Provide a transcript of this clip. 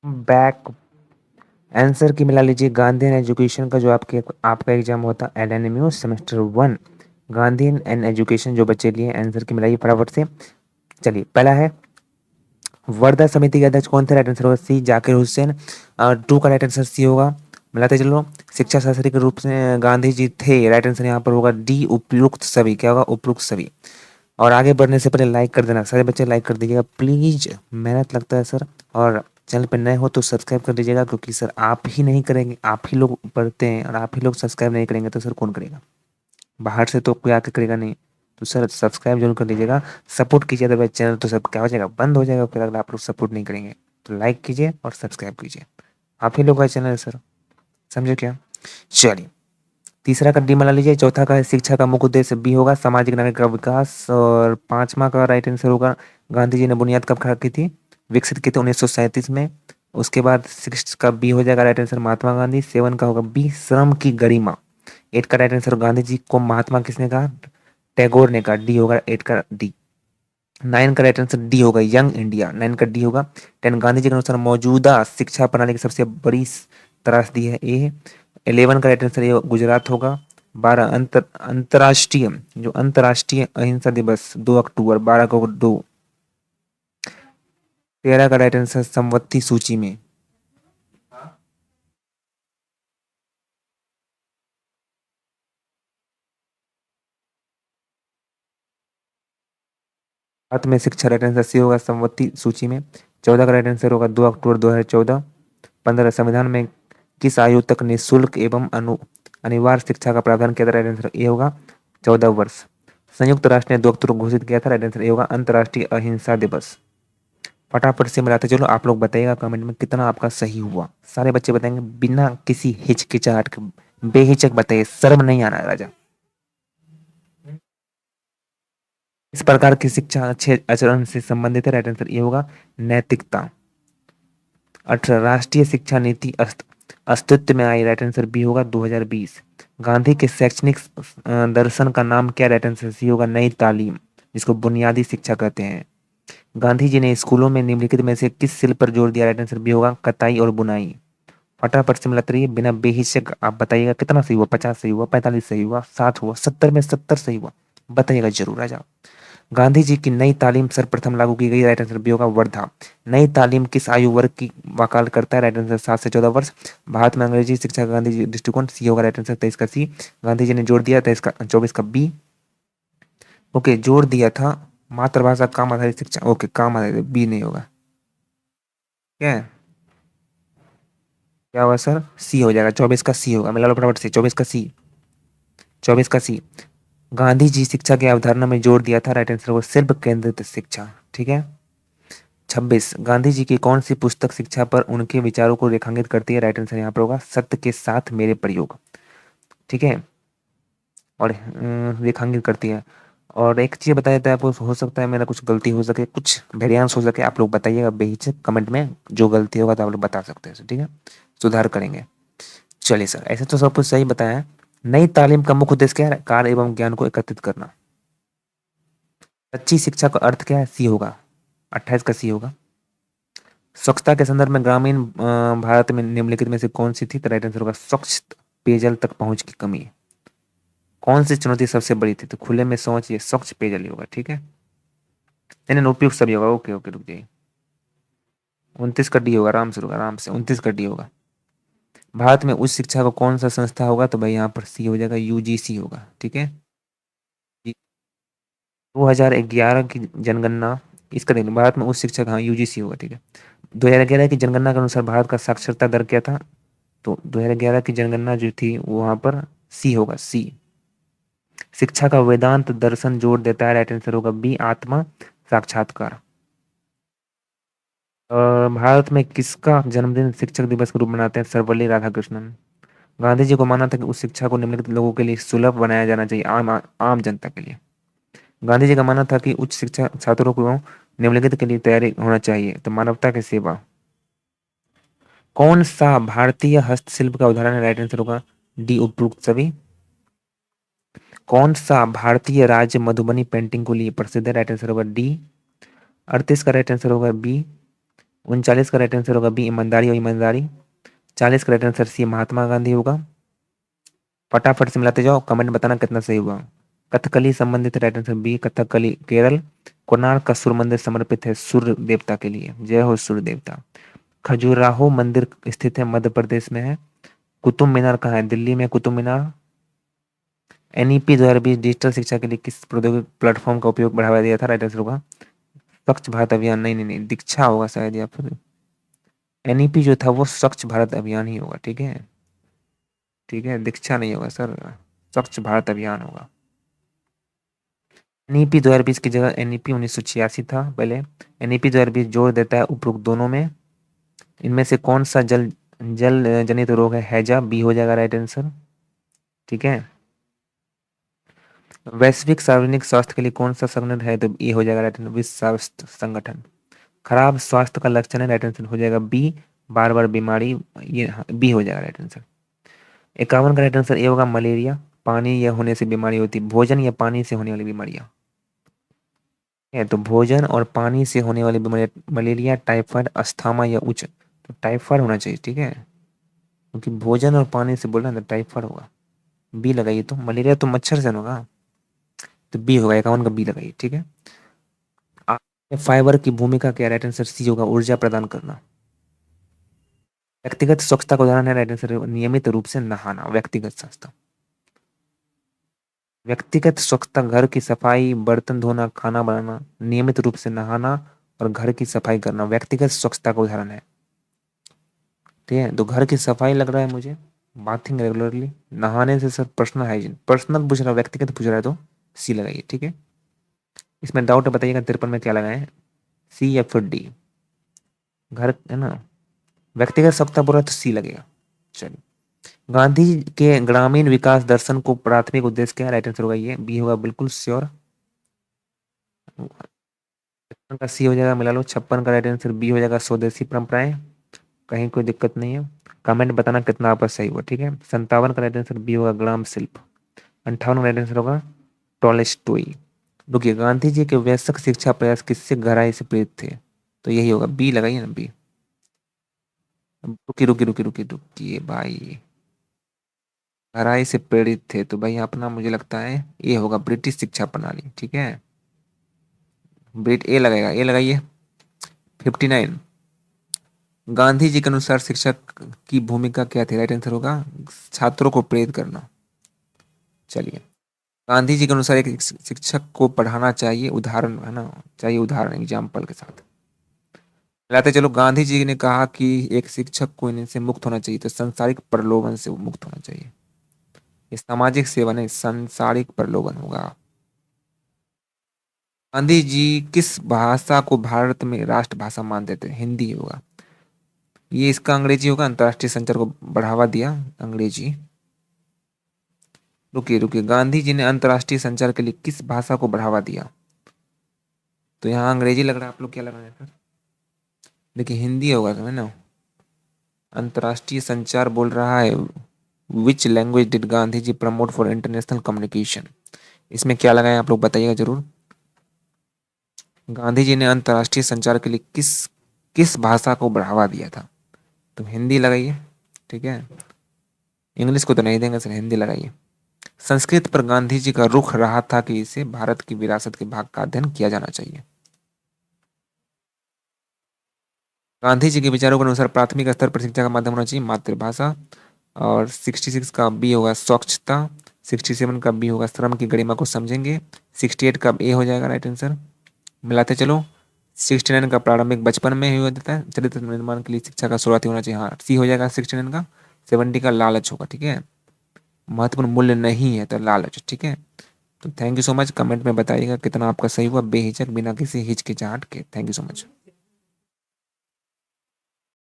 Back answer की मिला लीजिए। गांधीयन एजुकेशन का जो आपका एग्जाम होता है LNMU semester 1, Gandhian and education जो बच्चे लिए आंसर की मिलाइए फटाफट से। चलिए पहला है, वर्धा समिति के अध्यक्ष कौन थे? राइट आंसर होगा सी, जाकिर हुसैन। 2 का राइट आंसर सी होगा। मिलाते चलो। शिक्षा शास्त्री के रूप से गांधी जी थे, राइट आंसर यहाँ पर होगा डी, उपयुक्त सभी। क्या होगा? उपयुक्त सभी। और आगे बढ़ने से पहले लाइक कर देना, सारे बच्चे लाइक कर दीजिएगा प्लीज, मेहनत लगता है सर। और चैनल पर नए हो तो सब्सक्राइब कर दीजिएगा, क्योंकि सर आप ही नहीं करेंगे, आप ही लोग पढ़ते हैं और आप ही लोग सब्सक्राइब नहीं करेंगे तो सर कौन करेगा? बाहर से तो कोई आके करेगा नहीं। तो सर सब्सक्राइब जरूर कर लीजिएगा, सपोर्ट कीजिए, अदरवाइज चैनल तो सब क्या हो जाएगा, बंद हो जाएगा फिर अगर आप लोग सपोर्ट नहीं करेंगे। तो लाइक कीजिए और सब्सक्राइब कीजिए, आप ही लोग का चैनल है सर, समझे क्या? चलिए, तीसरा का डी बना लीजिए। चौथा का है शिक्षा का मुख्य उद्देश्य, बी होगा सामाजिक नागरिक का विकास। और पांचवा का राइट आंसर होगा गांधी जी ने बुनियाद कब खड़ा की थी, विकसित की थी 1937 में। उसके बाद सिक्स का बी हो जाएगा right answer Mahatma Gandhi. Seven का होगा बी श्रम की गरिमा। एट का राइट आंसर गांधी जी को महात्मा किसने कहा? टैगोर ने कहा, डी होगा एट का डी। नाइन का राइट आंसर डी होगा यंग इंडिया, नाइन का डी होगा। 10 गांधी जी के अनुसार मौजूदा शिक्षा प्रणाली की सबसे बड़ी त्रासदी है ए। 11 का राइट आंसर ये गुजरात होगा। 12 अंतरराष्ट्रीय जो अंतरराष्ट्रीय अहिंसा दिवस 2 अक्टूबर, 12 को 2। 13 का राइट आंसर संवत्ति सूची में। भारत में शिक्षा राइट आंसर सी होगा संवत्ति सूची में। 14 का राइट आंसर होगा 2 अक्टूबर 2014। 15 संविधान में किस आयु तक निःशुल्क एवं अनिवार्य शिक्षा का प्रावधान किया था? राइट आंसर ए होगा 14 वर्ष। संयुक्त राष्ट्र ने 2 अक्टूबर को घोषित किया था, राइट आंसर ए होगा अंतर्राष्ट्रीय अहिंसा दिवस। फटाफट से मिलाते चलो, आप लोग बताइएगा कमेंट में कितना आपका सही हुआ। सारे बच्चे बताएंगे बिना किसी हिचकिचाहट के, बेहिचक बताइए, शर्म नहीं आना राजा। इस प्रकार की शिक्षा अच्छे आचरण से संबंधित है, राइट आंसर ये होगा नैतिकता। 18 राष्ट्रीय शिक्षा नीति अस्तित्व में आई, राइट आंसर बी होगा 2020। गांधी के शैक्षणिक दर्शन का नाम क्या? राइट आंसर सी होगा नई तालीम, जिसको बुनियादी शिक्षा कहते हैं। गांधी जी ने स्कूलों में निम्नलिखित में से किस शिल्प पर जोर दिया? राइट आंसर बी होगा कताई और बुनाई। फटाफट से मिलाते रहिए बिना बेहिचक, आप बताइएगा कितना सही हुआ, 50 सही हुआ, 45 सही हुआ, 60 हुआ, 70 में 70 सही हुआ, बताइएगा जरूर राजा। गांधी जी की नई तालीम सर्वप्रथम लागू की गई, राइट आंसर बी होगा वर्धा। नई तालीम किस आयु वर्ग की वकालत करता है? राइट आंसर 7 से 14 वर्ष। भारत में अंग्रेजी शिक्षा का गांधी जी दृष्टिकोण सी होगा, राइट आंसर 23 का सी। गांधी जी ने जोड़ दिया 23 का 24 का बी। ओके, जोड़ दिया था मातृभाषा काम आधारित शिक्षा, ओके काम आधारित, बी नहीं होगा। क्या है? क्या होगा सर? सी हो जाएगा, 24 का सी होगा। मिला लो फटाफट से, 24 का सी, 24 का सी। गांधी जी शिक्षा की अवधारणा में जोड़ दिया था, राइट आंसर वो शिल्प केंद्रित शिक्षा, ठीक है। 26 गांधी जी की कौन सी पुस्तक शिक्षा पर उनके विचारों को रेखांकित करती है? राइट आंसर यहाँ पर होगा सत्य के साथ मेरे प्रयोग, ठीक है। और रेखांकित करती है। और एक चीज बता देता है आपको, हो सकता है मेरा कुछ गलती हो सके, कुछ वेरिएंस हो सके, आप लोग बताइएगा बेहिचक कमेंट में, जो गलती होगा तो आप लोग बता सकते हैं, ठीक है, सुधार करेंगे। चलिए सर, ऐसे तो सब कुछ सही बताया है। नई तालीम का मुख्य उद्देश्य क्या है? कार्य एवं ज्ञान को एकत्रित करना। सच्ची शिक्षा का अर्थ क्या है? सी होगा, 28 का सी होगा। स्वच्छता के संदर्भ में ग्रामीण भारत में निम्नलिखित में से कौन सी थी? तो राइट आंसर होगा स्वच्छ पेयजल तक पहुंच की कमी। कौन सी चुनौती सबसे बड़ी थी? तो खुले में शौच, ये स्वच्छ पेयजल ही होगा, ठीक है। नहीं नहीं, उपयुक्त सभी होगा, ओके ओके, रुक जाइए। 29 का डी होगा, आराम से होगा, आराम से 29 का डी होगा। भारत में उच्च शिक्षा को कौन सा संस्था होगा? तो भाई यहाँ पर सी हो जाएगा, यूजीसी होगा, ठीक है। 2011 की जनगणना, इसका देखिए भारत में उच्च शिक्षा, हाँ यूजीसी होगा, ठीक है। 2011 की जनगणना के अनुसार भारत का साक्षरता दर क्या था? तो 2011 की जनगणना जो थी वहां पर सी होगा, सी। शिक्षा का वेदांत दर्शन जोड़ देता है, राइट आंसर होगा बी आत्मा साक्षात्कार। भारत में किसका जन्मदिन शिक्षक दिवस के रूप में मनाते हैं? सर्वपल्ली राधाकृष्णन। गांधी जी को माना था कि उस शिक्षा को निम्नलिखित लोगों के लिए सुलभ बनाया जाना चाहिए, आम आम जनता के लिए। गांधी जी का मानना था कि उच्च शिक्षा छात्रों को निम्नलिखित के लिए तैयारी होना चाहिए, तो मानवता की सेवा। कौन सा भारतीय हस्तशिल्प का उदाहरण है? राइट आंसर होगा डी उपरोक्त सभी। कौन सा भारतीय राज्य मधुबनी पेंटिंग को लिए प्रसिद्ध है? राइट आंसर होगा डी। 38 का राइट आंसर होगा बी 39 का राइट आंसर होगा बी, ईमानदारी और ईमानदारी। 40 का right answer C, Mahatma Gandhi होगा। फटाफट से मिलाते जाओ, कमेंट बताना कितना सही हुआ। कथकली संबंधित right answer B, Kathakali Kerala. Konark का सूर्य मंदिर समर्पित है सूर्य देवता के लिए, जय हो सूर्य देवता। खजुराहो मंदिर स्थित है मध्य प्रदेश में है। कुतुब मीनार कहाँ है, दिल्ली में कुतुब मीनार। एनईपी 2020 डिजिटल शिक्षा के लिए किस प्रौद्योगिक प्लेटफॉर्म का उपयोग बढ़ावा दिया था, राइट आंसर होगा स्वच्छ भारत अभियान। नहीं नहीं नहीं, दीक्षा होगा शायद, या फिर एनईपी जो था वो स्वच्छ भारत अभियान ही होगा। ठीक है, ठीक है, दीक्षा नहीं होगा सर, स्वच्छ भारत अभियान होगा। एनईपी 2020 की जगह एनईपी 1986 था पहले। एनईपी 2020 जोड़ देता है उपरोक्त दोनों में। इनमें से कौन सा जल जल जनित रोग है, हैजा, बी हो जाएगा राइट आंसर। ठीक है। वैश्विक सार्वजनिक स्वास्थ्य के लिए कौन सा संगठन है, तो ये हो जाएगा राइट आंसर, विश्व स्वास्थ्य संगठन। खराब स्वास्थ्य का लक्षण है, राइट आंसर हो जाएगा बी, बार बार बीमारी, ये बी हो जाएगा राइट आंसर। 51 का राइट आंसर ए होगा, मलेरिया, पानी या होने से बीमारी होती है, भोजन या पानी से होने वाली बीमारियां है। तो भोजन और पानी से होने वाली बीमारी, मलेरिया, टाइफाइड, अस्थमा या उच्च, तो टाइफाइड होना चाहिए। ठीक है, क्योंकि भोजन और पानी से बोल रहे हैं तो टाइफाइड होगा। बी लगाइए, तो मलेरिया तो मच्छर से होगा, तो बी होगा, 51 का बी लगाइए। ठीक है। फाइबर की भूमिका क्या, राइट आंसर सी होगा, ऊर्जा प्रदान करना। व्यक्तिगत स्वच्छता का उदाहरण है, राइट आंसर नियमित रूप से नहाना, व्यक्तिगत स्वच्छता। व्यक्तिगत स्वच्छता, घर की सफाई, बर्तन धोना, खाना बनाना, नियमित रूप से नहाना और घर की सफाई करना व्यक्तिगत स्वच्छता का उदाहरण है। ठीक है, तो घर की सफाई लग रहा है मुझे, बाथिंग रेगुलरली, नहाने से सर पर्सनल हाइजीन, पर्सनल पूछ रहा है, व्यक्तिगत पूछ रहा है तो सी लगाइए। ठीक है, इसमें डाउट है बताइएगा 53 में क्या लगाए, सी या फिर डी। घर है ना, व्यक्तिगत स्वच्छता बोला तो सी लगेगा। चलिए, गांधी के ग्रामीण विकास दर्शन को प्राथमिक उद्देश्य क्या है, राइट आंसर होगा ये, बी होगा बिल्कुल श्योर, का सी हो जाएगा, मिला लो। 56 का राइट आंसर बी हो जाएगा, स्वदेशी परंपराएं, कहीं कोई दिक्कत नहीं है। कमेंट बताना कितना आपका सही हुआ। ठीक है, 57 का राइट आंसर बी होगा, ग्राम शिल्प। 58 का राइट आंसर होगा, टॉलस्टॉय। रुकिए, गांधी जी के वयस्क शिक्षा प्रयास किससे गहराई से प्रेरित थे, तो यही होगा, बी लगाइए ना, बी। रुकी रुकी रुकी रुकी रुकिए भाई, गहराई से प्रेरित थे तो भाई अपना मुझे लगता है ये होगा, ब्रिटिश शिक्षा प्रणाली। ठीक है, ब्रिट ए लगाएगा, ए लगाइए। 59, गांधी जी के अनुसार शिक्षक की भूमिका क्या थी, राइट आंसर होगा छात्रों को प्रेरित करना। चलिए, गांधी जी के अनुसार एक शिक्षक को पढ़ाना चाहिए, उदाहरण है ना, चाहिए उदाहरण एग्जाम्पल के साथ। लाते चलो, गांधी जी ने कहा कि एक शिक्षक को इनसे मुक्त होना चाहिए, तो सांसारिक प्रलोभन से मुक्त होना चाहिए। ये सामाजिक सेवा नहीं, सांसारिक प्रलोभन होगा। गांधी जी किस भाषा को भारत में राष्ट्रभाषा मानते थे, हिंदी होगा। ये इसका अंग्रेजी होगा, अंतर्राष्ट्रीय संचार को बढ़ावा दिया, अंग्रेजी। रुकिए रुकिए, गांधी जी ने अंतर्राष्ट्रीय संचार के लिए किस भाषा को बढ़ावा दिया, तो यहाँ अंग्रेजी लग रहा है, आप लोग क्या लग रहा है सर। देखिए, हिंदी होगा है ना, अंतर्राष्ट्रीय संचार बोल रहा है। Which language did Gandhi ji promote for international communication, इसमें क्या लगाए आप लोग बताइएगा जरूर। गांधी जी ने अंतर्राष्ट्रीय संचार के लिए किस किस भाषा को बढ़ावा दिया था, तो हिंदी लगाइए। ठीक है, इंग्लिश को तो नहीं देंगे सर, हिंदी लगाइए। संस्कृत पर गांधी जी का रुख रहा था कि इसे भारत की विरासत के भाग का अध्ययन किया जाना चाहिए। गांधी जी के विचारों के अनुसार प्राथमिक स्तर पर शिक्षा का माध्यम होना चाहिए मातृभाषा। और 66 का बी होगा, स्वच्छता। 67 का बी होगा, श्रम की गरिमा को समझेंगे। 68 का ए हो जाएगा राइट आंसर, मिलाते चलो। 69 का प्रारंभिक बचपन में ही हो जाता है, चरित्र निर्माण के लिए शिक्षा का शुरुआती होना चाहिए, हाँ सी हो जाएगा 69 का। 70 का लालच होगा। ठीक है, महत्वपूर्ण मूल्य नहीं है तो लालच। ठीक है, तो thank you so much, comment में बताइएगा कितना आपका सही हुआ, बेहिचक बिना किसी हिचकिचाहट के। Thank you so much.